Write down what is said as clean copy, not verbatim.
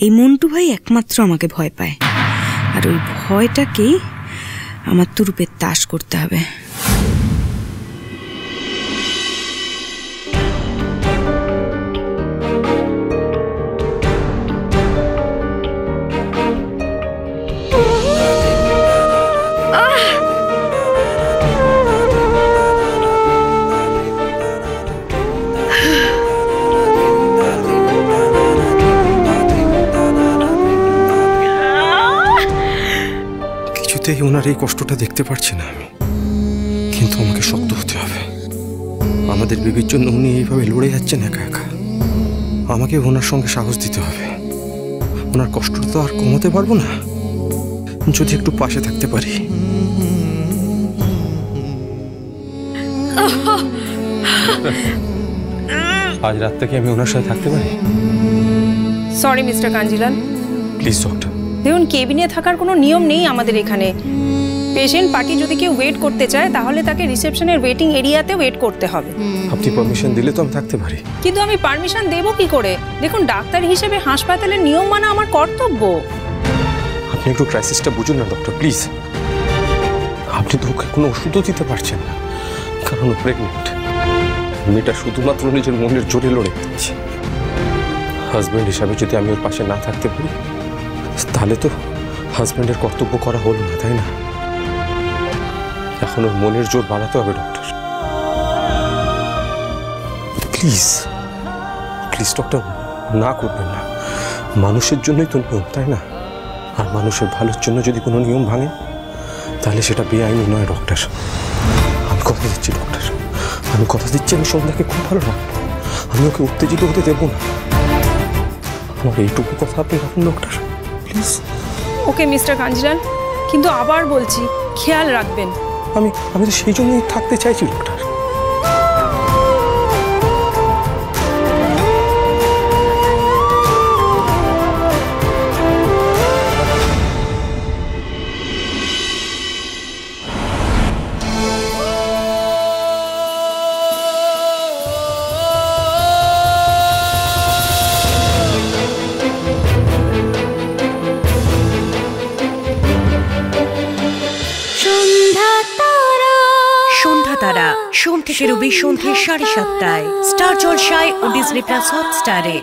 এই মন্টু ভাই একমাত্র আমাকে ভয় পায়, আর ওই ভয়টাকেই আমার তুরুপের তাস করতে হবে। ওনার এই কষ্টটা দেখতে পারছি না আমি, কিন্তু আমাকে শক্ত হতে হবে। আমাদের বেবির জন্য উনি এইভাবে লড়ে যাচ্ছেন একা একা। আমাকে ওনার সঙ্গে সাহস দিতে হবে। ওনার কষ্টটা তো আর কমাতে পারবো না, যদি একটু পাশে থাকতে পারি। আজ রাত থেকে আমি ওনার সাথে থাকতে পারি? Sorry mister Kanjilal, please doctor. দেখুন, কেবিনে থাকার কোনো নিয়ম নেই আমাদের এখানে। পেশেন্ট পার্টি যদি কেউ ওয়েট করতে চায় তাহলে তাকে রিসেপশনের ওয়েটিং এরিয়াতে ওয়েট করতে হবে। আপনি পারমিশন দিলে তো আমি থাকতে পারি। কিন্তু আমি পারমিশন দেবো কি করে? দেখুন, ডাক্তার হিসেবে হাসপাতালের নিয়ম মানা আমার কর্তব্য। আপনি একটু ক্রাইসিসটা বুঝুন না ডক্টর, প্লিজ। আপনি তো ওকে কোনো ওষুধও দিতে পারছেন না, কারণ ও প্রেগনেন্ট। মেয়েটা শুধুমাত্র নিজের মনের জোরে লড়ে দিচ্ছে। হাজব্যান্ড হিসাবে যদি আমি ওর পাশে না থাকতে পারি, তাহলে তো হাজব্যান্ডের কর্তব্য করা হলো না, তাই না? এখন ওর মনের জোর বাড়াতে হবে ডক্টর। প্লিজ প্লিজ ডক্টর, না করবেন না। মানুষের জন্যই তো নিয়ম, তাই না? আর মানুষের ভালোর জন্য যদি কোনো নিয়ম ভাঙে, তাহলে সেটা বেআইনি নয় ডক্টর। আমি কথা দিচ্ছি ডক্টর, আমি কথা দিচ্ছি আমি সন্ধ্যাকে খুব ভালো রাখবো। আমি ওকে উত্তেজিত হতে দেবো না। আমার এইটুকু কথা আপনি রাখুন doctor, please. Okay mister Kanjilal, কিন্তু আবার বলছি, খেয়াল রাখবেন। আমি তো সেই জন্যই থাকতে চাইছি ডক্টর। সোম থেকে রবি সন্ধ্যে 7:30টায় স্টার জলসায় ও ডিজনি প্লাস হটস্টারে।